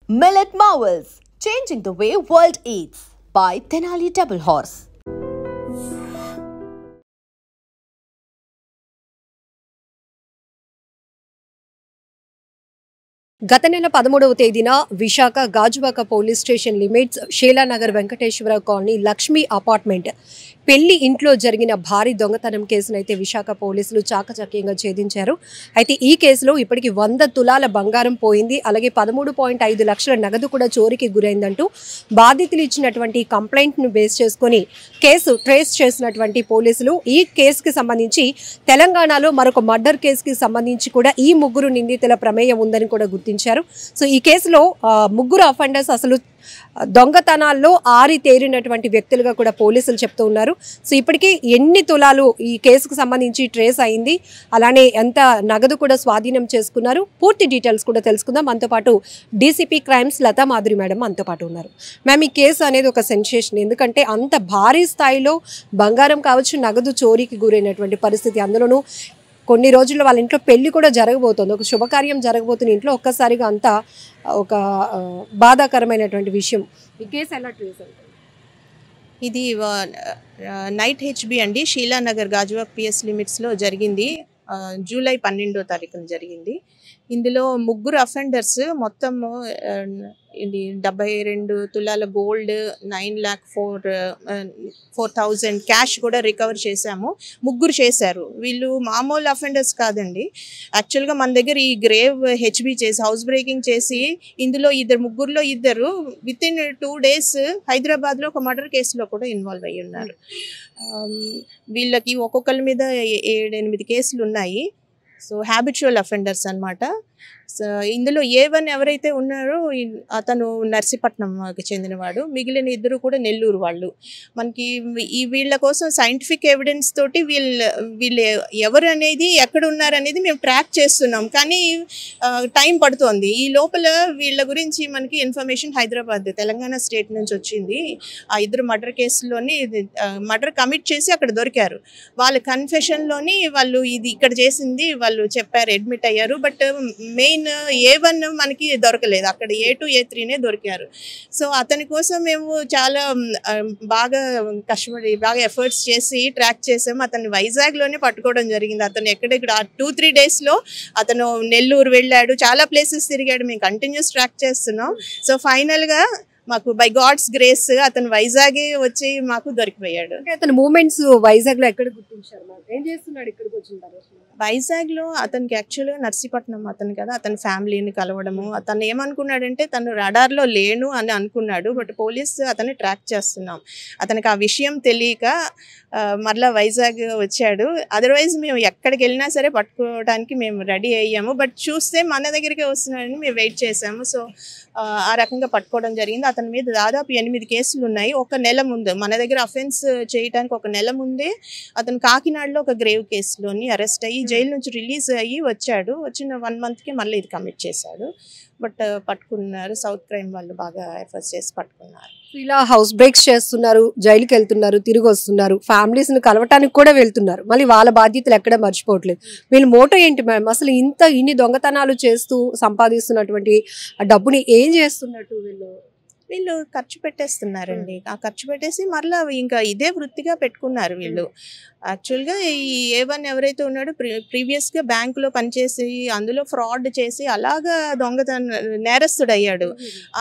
Millet Marvels, changing the way world eats by Tenali Double Horse. గత నెల 13వ తేదీన Visakha Gajuwaka police station limits Sheela Nagar Venkateswara colony Lakshmi apartment పెళ్లి ఇంట్లో జరిగిన భారీ దొంగతనం కేసునైతే విశాఖ పోలీసులు చాకచక్యంగా ఛేదించారు. అయితే ఈ కేసులో ఇప్పటికి 100 తులాల బంగారం పోయింది, అలాగే 13.5 లక్షల నగదు కూడా చోరీకి గురైందంటూ బాధితులు ఇచ్చినటువంటి కంప్లైంట్ను బేస్ చేసుకొని కేసు ట్రేస్ చేసినటువంటి పోలీసులు ఈ కేసుకి సంబంధించి తెలంగాణలో మరొక మర్డర్ కేసుకి సంబంధించి కూడా ఈ ముగ్గురు నిందితుల ప్రమేయం ఉందని కూడా గుర్తించారు. సో ఈ కేసులో ముగ్గురు అఫెండర్స్ అసలు దొంగతనాల్లో ఆరితేరినటువంటి వ్యక్తులుగా కూడా పోలీసులు చెప్తూ ఉన్నారు. సో ఇప్పటికీ ఎన్ని తులాలు ఈ కేసుకు సంబంధించి ట్రేస్ అయింది, అలానే ఎంత నగదు కూడా స్వాధీనం చేసుకున్నారు, పూర్తి డీటెయిల్స్ కూడా తెలుసుకుందాం. మనతో పాటు DCP crimes Latha Madhuri madam మనతో పాటు ఉన్నారు. మ్యామ్, ఈ కేసు అనేది ఒక సెన్సేషన్, ఎందుకంటే అంత భారీ స్థాయిలో బంగారం కావచ్చు నగదు చోరీకి గురైనటువంటి పరిస్థితి, అందులోనూ కొన్ని రోజుల్లో వాళ్ళ ఇంట్లో పెళ్లి కూడా జరగబోతోంది, ఒక శుభకార్యం జరగబోతున్న ఇంట్లో ఒక్కసారిగా అంతా ఒక బాధాకరమైనటువంటి విషయం. ఈ కేసు ఎలా ట్రేస్ అవుతుంది? ఇది నైట్ హెచ్బి అండి, షీలానగర్ గాజువాక్ పిఎస్ లిమిట్స్లో జరిగింది. జూలై 12వ తారీఖున జరిగింది. ఇందులో ముగ్గురు అఫెండర్స్ మొత్తము ఇది 72 తులాల గోల్డ్, 9,04,000 క్యాష్ కూడా రికవర్ చేశాము. ముగ్గురు చేశారు. వీళ్ళు మామూలు అఫెండర్స్ కాదండి. యాక్చువల్గా మన దగ్గర ఈ గ్రేవ్ హెచ్బి చేసి హౌస్ బ్రేకింగ్ చేసి ఇందులో ముగ్గురులో ఇద్దరు వితిన్ 2 days హైదరాబాద్లో ఒక మర్డర్ కేసులో కూడా ఇన్వాల్వ్ అయ్యి ఉన్నారు. వీళ్ళకి ఒక్కొక్కరి మీద 7-8 కేసులు ఉన్నాయి. సో హ్యాబిచువల్ అఫెండర్స్ అన్నమాట. సో ఇందులో A1 ఎవరైతే ఉన్నారో అతను నర్సీపట్నంకి చెందినవాడు, మిగిలిన ఇద్దరు కూడా నెల్లూరు వాళ్ళు. మనకి వీళ్ళ కోసం సైంటిఫిక్ ఎవిడెన్స్ తోటి వీళ్ళు ఎవరు అనేది ఎక్కడ ఉన్నారనేది మేము ట్రాక్ చేస్తున్నాం, కానీ టైం పడుతోంది. ఈ లోపల వీళ్ళ గురించి మనకి ఇన్ఫర్మేషన్ హైదరాబాద్ తెలంగాణ స్టేట్ నుంచి వచ్చింది. ఆ ఇద్దరు మర్డర్ కేసులోని మర్డర్ కమిట్ చేసి అక్కడ దొరికారు. వాళ్ళ కన్ఫెషన్లోని వాళ్ళు ఇది ఇక్కడ చేసింది వాళ్ళు చెప్పారు, అడ్మిట్ అయ్యారు. బట్ మెయిన్ A1 మనకి దొరకలేదు, అక్కడ A2 A3నే దొరికారు. సో అతని కోసం మేము చాలా బాగా కష్టపడి బాగా ఎఫర్ట్స్ చేసి ట్రాక్ చేసాము. అతన్ని వైజాగ్లోనే పట్టుకోవడం జరిగింది. అతను ఎక్కడెక్కడ 2-3 daysలో అతను నెల్లూరు వెళ్ళాడు, చాలా ప్లేసెస్ తిరిగాడు. మేము కంటిన్యూస్ ట్రాక్ చేస్తున్నాం. సో ఫైనల్గా మాకు బై గాడ్స్ గ్రేస్ అతను వైజాగే వచ్చి మాకు దొరికిపోయాడు. అతని మూమెంట్స్ వైజాగ్లో ఎక్కడ గుర్తించారు? ఏం చేస్తున్నాడు ఇక్కడికి వచ్చిన తర్వాత? వైజాగ్లో అతనికి యాక్చువల్గా నర్సీపట్నం అతను కదా, అతని ఫ్యామిలీని కలవడము. అతను ఏమనుకున్నాడంటే తను రడార్లో లేను అని అనుకున్నాడు. బట్ పోలీస్ అతన్ని ట్రాక్ చేస్తున్నాం. అతనికి ఆ విషయం తెలియక మరలా వైజాగ్ వచ్చాడు. అదర్వైజ్ మేము ఎక్కడికి వెళ్ళినా సరే పట్టుకోవడానికి మేము రెడీ అయ్యాము. బట్ చూస్తే మన దగ్గరికి వస్తున్నాడని మేము వెయిట్ చేసాము. సో ఆ రకంగా పట్టుకోవడం జరిగింది. అతని మీద దాదాపు 8 కేసులు ఉన్నాయి. ఒక నెల ముందు మన దగ్గర అఫెన్స్ చేయడానికి ఒక నెల ముందే అతను కాకినాడలో ఒక గ్రేవ్ కేసులోని అరెస్ట్ అయ్యి జైలు నుంచి రిలీజ్ అయ్యి వచ్చాడు. వచ్చిన 1 monthకి మళ్ళీ ఇది కమిట్ చేశాడు. బట్ పట్టుకున్నారు. సౌత్ క్రైమ్ వాళ్ళు బాగా ఎఫర్ట్స్ చేసి పట్టుకున్నారు. ఇలా హౌస్ బ్రేక్స్ చేస్తున్నారు, జైలుకి వెళ్తున్నారు, తిరిగి వస్తున్నారు, ఫ్యామిలీస్ని కలవటానికి కూడా వెళ్తున్నారు, మళ్ళీ వాళ్ళ బాధ్యతలు ఎక్కడ మర్చిపోవట్లేదు. వీళ్ళ మోటో ఏంటి మ్యామ్? అసలు ఇన్ని దొంగతనాలు చేస్తూ సంపాదిస్తున్నటువంటి ఆ డబ్బుని ఏం చేస్తున్నట్టు వీళ్ళు ఖర్చు పెట్టేస్తున్నారండి. ఆ ఖర్చు పెట్టేసి మరలా ఇంకా ఇదే వృత్తిగా పెట్టుకున్నారు వీళ్ళు. యాక్చువల్గా ఈ A1 ఎవరైతే ఉన్నాడో ప్రీవియస్గా బ్యాంకులో పనిచేసి అందులో ఫ్రాడ్ చేసి అలాగా నేరస్తుడు అయ్యాడు.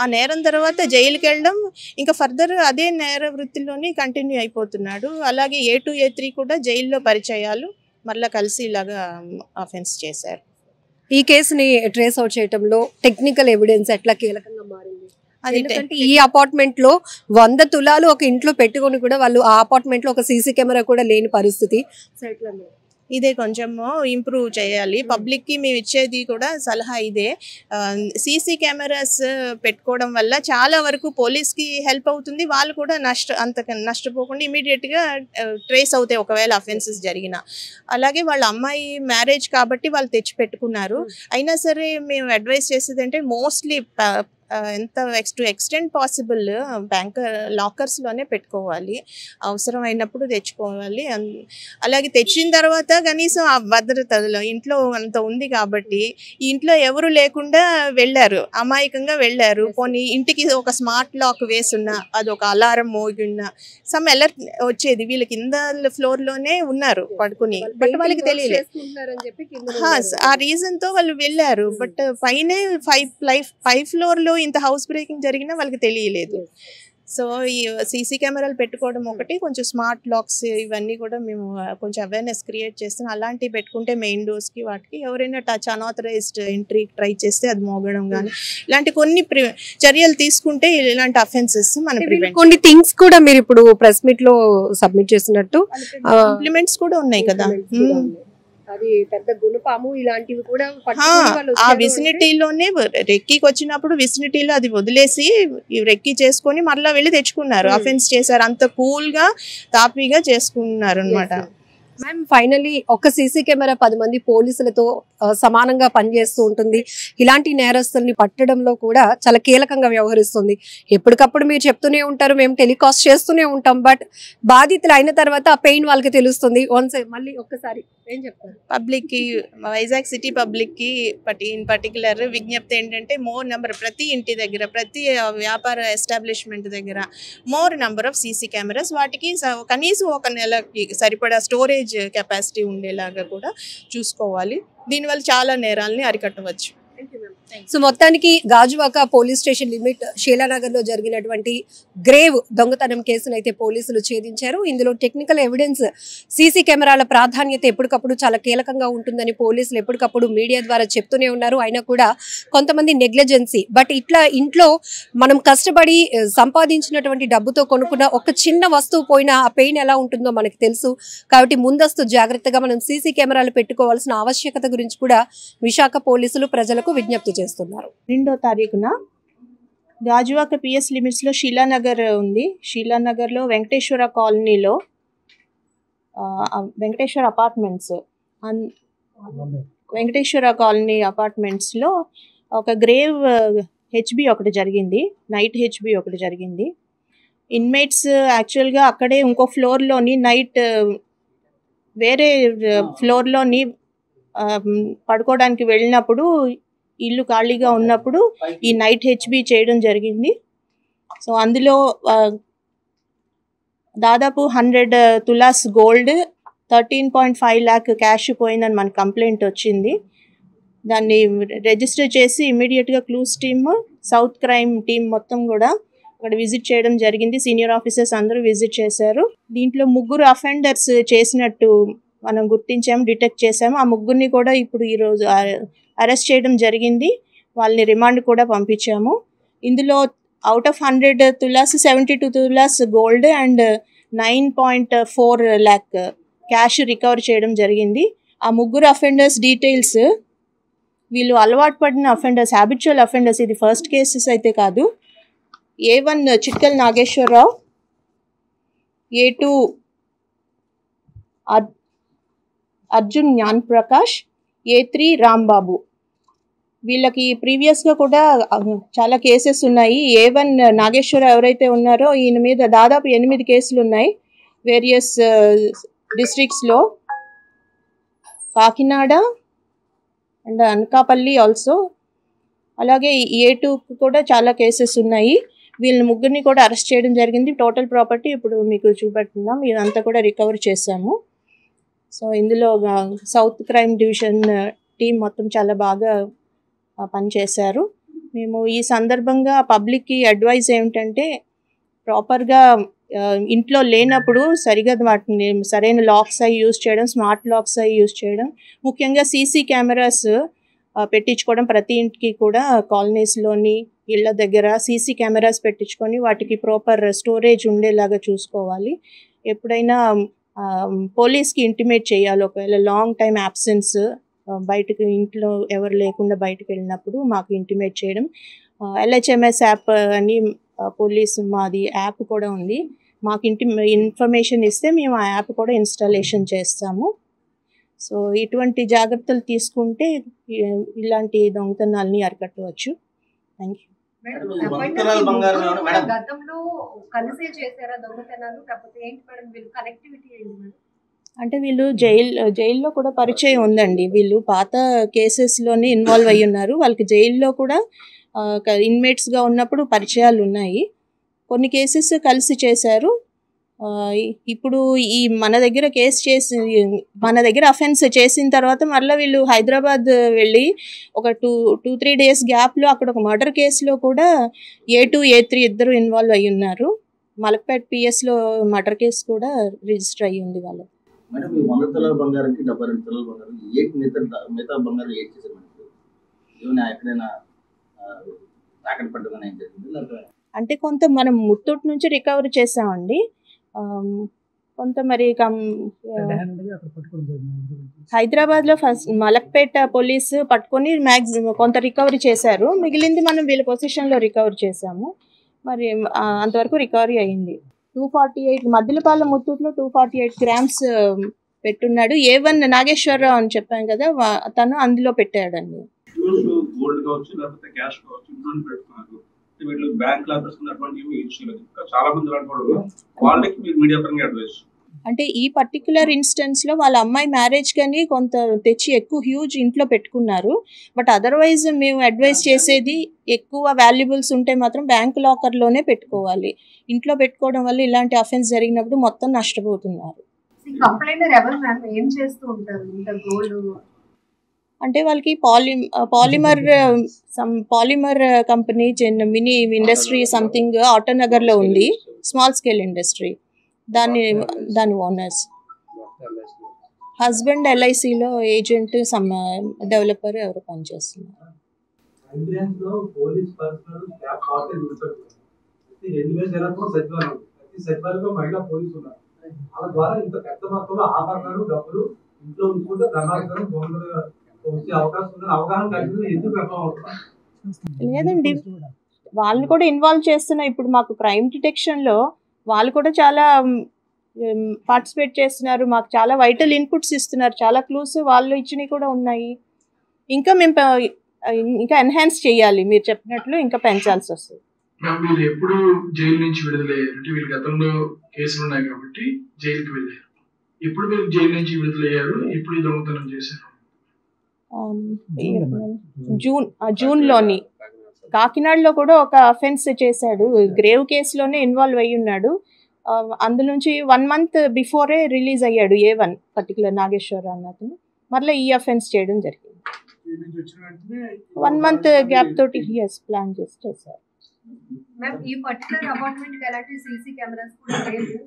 ఆ నేరం తర్వాత జైలుకి వెళ్ళడం, ఇంకా ఫర్దర్ అదే నేర వృత్తిలోని కంటిన్యూ అయిపోతున్నాడు. అలాగే A2 A3 కూడా జైల్లో పరిచయాలు, మరలా కలిసి ఇలాగా అఫెన్స్ చేశారు. ఈ కేసుని ట్రేస్ అవుట్ చేయడంలో టెక్నికల్ ఎవిడెన్స్ ఎట్లా కీలకంగా మారింది? ఎందుకంటే ఈ అపార్ట్మెంట్ లో 100 తులాలు ఒక ఇంట్లో పెట్టుకొని కూడా వాళ్ళు ఆ అపార్ట్మెంట్ లో ఒక సీసీ కెమెరా కూడా లేని పరిస్థితి. ఇదే కొంచెము ఇంప్రూవ్ చేయాలి. పబ్లిక్కి మేము ఇచ్చేది కూడా సలహా ఇదే. సీసీ కెమెరాస్ పెట్టుకోవడం వల్ల చాలా వరకు పోలీస్కి హెల్ప్ అవుతుంది. వాళ్ళు కూడా నష్టపోకుండా ఇమీడియట్గా ట్రేస్ అవుతాయి ఒకవేళ అఫెన్సెస్ జరిగిన. అలాగే వాళ్ళ అమ్మాయి మ్యారేజ్ కాబట్టి వాళ్ళు తెచ్చి పెట్టుకున్నారు. అయినా సరే మేము అడ్వైస్ చేసేది అంటే మోస్ట్లీ ఎంత టు ఎక్స్టెంట్ పాసిబుల్ బ్యాంక్ లాకర్స్లోనే పెట్టుకోవాలి, అవసరమైనప్పుడు తెచ్చుకోవాలి. అలాగే తెచ్చిన తర్వాత కనీసం ఆ భద్రతలో ఇంట్లో అంత ఉంది కాబట్టి ఇంట్లో ఎవరు లేకుండా వెళ్ళారు, అమాయకంగా వెళ్ళారు. పోనీ ఇంటికి ఒక స్మార్ట్ లాక్ వేసున్నా, అది ఒక అలారం మోగిన్నా సమ్ అలర్ట్ వచ్చేది. వీళ్ళ కింద ఫ్లోర్లోనే ఉన్నారు పడుకుని, బట్ వాళ్ళకి తెలియలేదు. ఆ రీజన్తో వాళ్ళు వెళ్ళారు. బట్ పైనే 5 ఫ్లోర్లో ఇంత హౌస్ బ్రేకింగ్ జరిగినా వాళ్ళకి తెలియలేదు. సో ఈ సీసీ కెమెరాలు పెట్టుకోవడం ఒకటి, కొంచెం స్మార్ట్ లాక్స్ ఇవన్నీ కూడా మేము కొంచెం అవేర్నెస్ క్రియేట్ చేస్తాం. అలాంటివి పెట్టుకుంటే మెయిన్ డోర్స్కి వాటికి ఎవరైనా టచ్ అన్ఆథరైజ్డ్ ఎంట్రీ ట్రై చేస్తే అది మోగడం కానీ ఇలాంటి కొన్ని చర్యలు తీసుకుంటే ఇలాంటి అఫెన్సెస్ మనం ప్రివెంట్. కొన్ని థింగ్స్ కూడా మీరు ఇప్పుడు ప్రెస్ మీట్ లో సబ్మిట్ చేసినట్టు ఇంప్లిమెంట్స్ కూడా ఉన్నాయి కదా, అది పెద్ద గుణపాము ఇలాంటివి కూడా ఆ విసినిటీలోనే రెక్కీకి వచ్చినప్పుడు విసినిటీలో అది వదిలేసి రెక్కీ చేసుకొని మరలా వెళ్ళి తెచ్చుకున్నారు. అఫెన్స్ చేశారు, అంత కూల్ గా తాపీగా చేసుకున్నారు అనమాట. మ్యామ్ ఫైనలీ ఒక సీసీ కెమెరా 10 మంది పోలీసులతో సమానంగా పనిచేస్తూ ఉంటుంది. ఇలాంటి నేరస్తుల్ని పట్టడంలో కూడా చాలా కీలకంగా వ్యవహరిస్తుంది. ఎప్పటికప్పుడు మీరు చెప్తూనే ఉంటారు, మేము టెలికాస్ట్ చేస్తూనే ఉంటాం, బట్ బాధితులు అయిన తర్వాత ఆ పెయిన్ వాళ్ళకి తెలుస్తుంది. మళ్ళీ ఒక్కసారి ఏం చెప్తారు పబ్లిక్ కి, వైజాగ్ సిటీ పబ్లిక్ కి ఇన్ పర్టికులర్ విజ్ఞప్తి ఏంటంటే, మోర్ నెంబర్ ప్రతి ఇంటి దగ్గర, ప్రతి వ్యాపార ఎస్టాబ్లిష్మెంట్ దగ్గర more number of CC cameras, వాటికి కనీసం ఒక నెలకి సరిపడా స్టోరేజ్ కెపాసిటీ ఉండేలాగా కూడా చూసుకోవాలి. దీనివల్ల చాలా నేరాలని అరికట్టవచ్చు. సో మొత్తానికి Gajuwaka police station limit Sheela Nagar లో జరిగినటువంటి గ్రేవ్ దొంగతనం కేసును అయితే పోలీసులు ఛేదించారు. ఇందులో టెక్నికల్ ఎవిడెన్స్, సీసీ కెమెరాల ప్రాధాన్యత ఎప్పటికప్పుడు చాలా కీలకంగా ఉంటుందని పోలీసులు ఎప్పటికప్పుడు మీడియా ద్వారా చెప్తూనే ఉన్నారు. అయినా కూడా కొంతమంది నెగ్లిజెన్సీ, బట్ ఇట్లా ఇంట్లో మనం కష్టపడి సంపాదించినటువంటి డబ్బుతో కొనుక్కున్న ఒక చిన్న వస్తువు పోయినా ఆ పెయిన్ ఎలా ఉంటుందో మనకు తెలుసు. కాబట్టి ముందస్తు జాగ్రత్తగా మనం సీసీ కెమెరాలు పెట్టుకోవాల్సిన ఆవశ్యకత గురించి కూడా విశాఖ పోలీసులు ప్రజలకు విజ్ఞప్తి చేస్తున్నారు. 2వ తారీఖున గాజువాక పిఎస్ లిమిట్స్లో షీలానగర్ ఉంది. షీలానగర్లో వెంకటేశ్వర కాలనీలో వెంకటేశ్వర అపార్ట్మెంట్స్, వెంకటేశ్వర కాలనీ అపార్ట్మెంట్స్లో ఒక గ్రేవ్ హెచ్బి ఒకటి జరిగింది, నైట్ హెచ్బి ఒకటి జరిగింది. ఇన్మేట్స్ యాక్చువల్గా అక్కడే ఇంకో ఫ్లోర్లోని నైట్ వేరే ఫ్లోర్లోని పడుకోవడానికి వెళ్ళినప్పుడు, ఇల్లు ఖాళీగా ఉన్నప్పుడు ఈ నైట్ హెచ్బి చేయడం జరిగింది. సో అందులో దాదాపు 100 తులాస్ గోల్డ్, 13.5 lakh క్యాష్ పోయిందని మనకు కంప్లైంట్ వచ్చింది. దాన్ని రిజిస్టర్ చేసి ఇమీడియట్గా clues team, south crime team మొత్తం కూడా అక్కడ విజిట్ చేయడం జరిగింది. సీనియర్ ఆఫీసర్స్ అందరూ విజిట్ చేశారు. దీంట్లో 3 అఫెండర్స్ చేసినట్టు మనం గుర్తించాము, డిటెక్ట్ చేసాము. ఆ 3 కూడా ఇప్పుడు ఈరోజు అరెస్ట్ చేయడం జరిగింది. వాళ్ళని రిమాండ్ కూడా పంపించాము. ఇందులో out of 100 tolas 72 tolas gold and 9.4 lakh cash recover చేయడం జరిగింది. ఆ 3 అఫెండర్స్ డీటెయిల్స్, వీళ్ళు అలవాటు పడిన అఫెండర్స్, హ్యాబిచువల్ అఫెండర్స్. ఇది ఫస్ట్ కేసెస్ అయితే కాదు. A1 Chikkal Nageswararao, A2 Arjun Gyan Prakash, A3 Rambabu. వీళ్ళకి ప్రీవియస్గా కూడా చాలా కేసెస్ ఉన్నాయి. A1 నాగేశ్వర ఎవరైతే ఉన్నారో ఈయన మీద దాదాపు 8 కేసులు ఉన్నాయి వేరియస్ డిస్ట్రిక్ట్స్లో, కాకినాడ అండ్ అనకాపల్లి ఆల్సో. అలాగే A2 కూడా చాలా కేసెస్ ఉన్నాయి. వీళ్ళని 3 కూడా అరెస్ట్ చేయడం జరిగింది. టోటల్ ప్రాపర్టీ ఇప్పుడు మీకు చూపెడుతున్నాం, ఇదంతా కూడా రికవర్ చేశాము. సో ఇందులో సౌత్ క్రైమ్ డివిజన్ టీం మొత్తం చాలా బాగా పనిచేశారు. మేము ఈ సందర్భంగా పబ్లిక్కి అడ్వైజ్ ఏమిటంటే, ప్రాపర్గా ఇంట్లో లేనప్పుడు సరిగా వాటిని సరైన లాక్స్ అవి యూజ్ చేయడం, స్మార్ట్ లాక్స్ అవి యూజ్ చేయడం, ముఖ్యంగా సీసీ కెమెరాస్ పెట్టించుకోవడం. ప్రతి ఇంటికి కూడా కాలనీస్లోని ఇళ్ళ దగ్గర సీసీ కెమెరాస్ పెట్టించుకొని వాటికి ప్రాపర్ స్టోరేజ్ ఉండేలాగా చూసుకోవాలి. ఎప్పుడైనా పోలీస్కి ఇంటిమేట్ చేయాలి. ఒకవేళ లాంగ్ టైం యాబ్సెన్స్, బయటకు ఇంట్లో ఎవరు లేకుండా బయటకు వెళ్ళినప్పుడు మాకు ఇంటిమేట్ చేయడం. LHMS యాప్ అని పోలీసు మాది యాప్ కూడా ఉంది. మాకు ఇన్ఫర్మేషన్ ఇస్తే మేము ఆ యాప్ కూడా ఇన్స్టాలేషన్ చేస్తాము. సో ఇటువంటి జాగ్రత్తలు తీసుకుంటే ఇలాంటి దొంగతనాలని అరికట్టవచ్చు. Thank you. గతంలో కలిసే చేశారా దొంగతనాలు, కాకపోతే ఏంటి మేడం వీళ్ళు కనెక్టివిటీ ఏంటి మేడం? అంటే వీళ్ళు జైల్లో కూడా పరిచయం ఉందండి. వీళ్ళు పాత కేసెస్లోనే ఇన్వాల్వ్ అయ్యి ఉన్నారు. వాళ్ళకి జైల్లో కూడా ఇన్మేట్స్గా ఉన్నప్పుడు పరిచయాలు ఉన్నాయి. కొన్ని కేసెస్ కలిసి చేశారు. ఇప్పుడు ఈ మన దగ్గర అఫెన్స్ చేసిన తర్వాత మళ్ళీ వీళ్ళు హైదరాబాద్ వెళ్ళి ఒక 2-3 days గ్యాప్లో అక్కడ ఒక మర్డర్ కేసులో కూడా A2, A3 ఇద్దరు ఇన్వాల్వ్ అయ్యి ఉన్నారు. మలక్పేట పిఎస్లో మర్డర్ కేసు కూడా రిజిస్టర్ అయ్యి ఉంది వాళ్ళకి. మేడం ఈ 100 తులాల బంగారంకి 72 తులాల బంగారం మిగతా బంగారం ఏం చేశారు మేడం? ఏమైనా ఎక్కడైనా తాకట్టు పడ్డదని ఏం జరిగింది? అంటే కొంత మనం ముత్తూట్ నుంచి రికవరీ చేసామండి. కొంత మరి హైదరాబాద్లో ఫస్ట్ మలక్పేట పోలీసు పట్టుకొని మ్యాక్సిమం కొంత రికవరీ చేశారు. మిగిలింది మనం వీళ్ళ పొజిషన్లో రికవరీ చేసాము. మరి అంతవరకు రికవరీ అయింది. 248 మద్దిలపాలెం ముత్తూట్లో 248 grams పెట్టున్నాడు. A1 నాగేశ్వరరావు అని చెప్పాను కదా, తను అందులో పెట్టాడండి. గోల్డ్ కావచ్చు లేకపోతే క్యాష్ కావచ్చు ఇంట్లో పెట్టుకున్నారు. వీళ్ళు బ్యాంక్ లాకర్స్ చాలా మంది వాళ్ళకి మీరు మీడియా పరంగా అడ్వైస్ అంటే ఈ పర్టికులర్ ఇన్స్టెన్స్లో వాళ్ళ అమ్మాయి మ్యారేజ్ కానీ కొంత తెచ్చి ఎక్కువ హ్యూజ్ ఇంట్లో పెట్టుకున్నారు. బట్ అదర్వైజ్ మేము అడ్వైస్ చేసేది ఎక్కువ వాల్యుబుల్స్ ఉంటే మాత్రం బ్యాంక్ లాకర్లోనే పెట్టుకోవాలి. ఇంట్లో పెట్టుకోవడం వల్ల ఇలాంటి అఫెన్స్ జరిగినప్పుడు మొత్తం నష్టపోతున్నారు. అంటే వాళ్ళకి polymer company mini industry something ఆటోనగర్లో ఉంది, స్మాల్ స్కేల్ ఇండస్ట్రీ. దాని ఓనర్స్ హస్బెండ్ LICలో ఏజెంట్ డెవలపర్ ఎవరు పనిచేస్తున్నారు. లేదండి, వాళ్ళు కూడా ఇన్వాల్వ్ చేస్తున్నారు. ఇప్పుడు మాకు క్రైమ్ డిటెక్షన్లో వాళ్ళు కూడా చాలా పార్టిసిపేట్ చేస్తున్నారు. మాకు చాలా వైటల్ ఇన్పుట్స్ ఇస్తున్నారు. చాలా క్లూస్ వాళ్ళు ఇచ్చినవి కూడా ఉన్నాయి. ఇంకా మేము ఎన్హాన్స్ చేయాలి. మీరు చెప్పినట్లు ఇంకా పెంచాల్సి వస్తుంది. మీరు ఎప్పుడు జైలు నుంచి విడుదలయ్యారు? అంటే వీళ్ళ గతంలో కేసులు ఉన్నాయి కాబట్టి జైలుకి వెళ్ళారు. ఎప్పుడు మీరు జైలు నుంచి విడుదలయ్యారు? ఎప్పుడు దొంగతనం చేశారు? జూన్లోని కాకినాడలో కూడా ఒక అఫెన్స్ చేశాడు. గ్రేవ్ కేసులోనే ఇన్వాల్వ్ అయ్యి ఉన్నాడు. అందులోంచి 1 month బిఫోరే రిలీజ్ అయ్యాడు. A1 పర్టికులర్ నాగేశ్వరరావు అన్నతను మళ్ళీ ఈ అఫెన్స్ చేయడం జరిగింది. 1 month గ్యాప్ తోటి ప్లాన్ చేశారు. ఈ పర్టికులర్ అపార్ట్మెంట్ కి ఎలాంటి సీసీ కెమెరాస్ కూడా లేవు.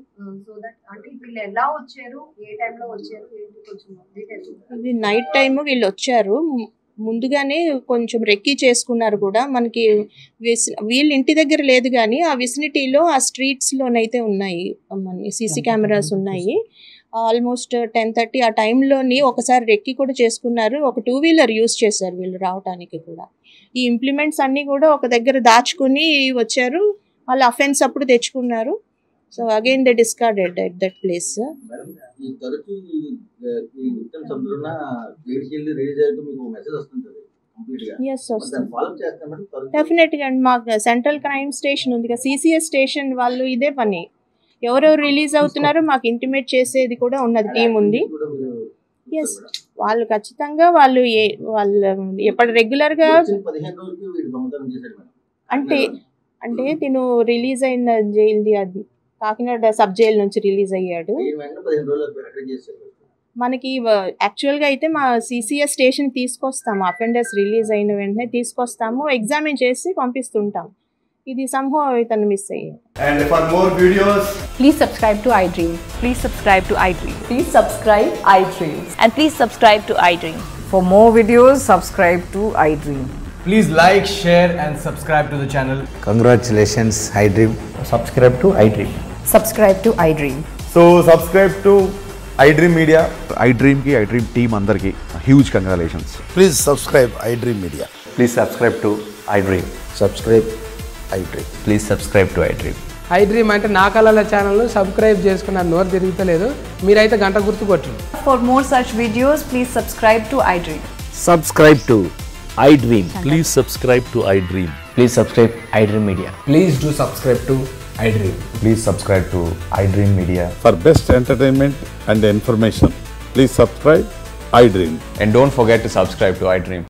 సో దట్ అంటే వీళ్ళు ఎలా వచ్చారు, ఏ టైంలో వచ్చారు, ఏంటి కొంచెం డీటెయిల్స్. ఇది నైట్ టైం వీళ్ళు వచ్చారు. ముందుగానే కొంచెం రెక్కీ చేసుకున్నారు కూడా. మనకి వీళ్ళ ఇంటి దగ్గర లేదు కానీ ఆ విసినిటీలో ఆ స్ట్రీట్స్లోనైతే ఉన్నాయి సీసీ కెమెరాస్ ఉన్నాయి. ఆల్మోస్ట్ 10:30 ఆ టైంలోని ఒకసారి రెక్కీ కూడా చేసుకున్నారు. ఒక 2-wheeler యూజ్ చేశారు వీళ్ళు రావడానికి కూడా. ఈ ఇంప్లిమెంట్స్ అన్నీ కూడా ఒక దగ్గర దాచుకుని వచ్చారు. వాళ్ళు అఫెన్స్ అప్పుడు తెచ్చుకున్నారు. So again they discarded at that place. డెఫినెట్గా అండి. మాకు సెంట్రల్ క్రైమ్ స్టేషన్ ఉంది కదా, CCS స్టేషన్ వాళ్ళు ఇదే పని. ఎవరెవరు రిలీజ్ అవుతున్నారో మాకు ఇంటిమేట్ చేసేది కూడా ఉన్నది, టీం ఉంది. ఎస్, వాళ్ళు ఖచ్చితంగా వాళ్ళు ఎప్పుడు రెగ్యులర్గా అంటే తిను రిలీజ్ అయిన జైలుది అది కాకినాడ సబ్ జైలు నుంచి రిలీజ్ అయ్యాడు. మనకి యాక్చువల్గా అయితే మా CCS స్టేషన్ తీసుకొస్తాము. అఫెండర్స్ రిలీజ్ అయిన వెంటనే తీసుకొస్తాము, ఎగ్జామిన్ చేసి పంపిస్తుంటాం. ఇది సంహో ఇతను మిస్ అయ్యాడు. And for more videos, Please subscribe to iDream. Please subscribe to iDream. Please subscribe iDream. And please subscribe to iDream. For more videos, subscribe to iDream. please like, share and subscribe to the channel. Congratulations, iDream. Subscribe to iDream. Subscribe to iDream. So subscribe to iDream Media. iDream ki iDream team andarki huge congratulations. Please subscribe iDream Media. Please subscribe to iDream. Subscribe iDream. Please subscribe to iDream. iDream అంటే నా కళల channel subscribe చేసుకున్న నోరు తిరుగుతలేదు. మీరైతే గంట గుర్తు కొట్టండి. For more such videos, please subscribe to iDream. Subscribe to iDream. Please subscribe to iDream. Please subscribe iDream Media. Please do subscribe to iDream. Please subscribe to iDream Media. For best entertainment and information, please subscribe iDream. And don't forget to subscribe to iDream.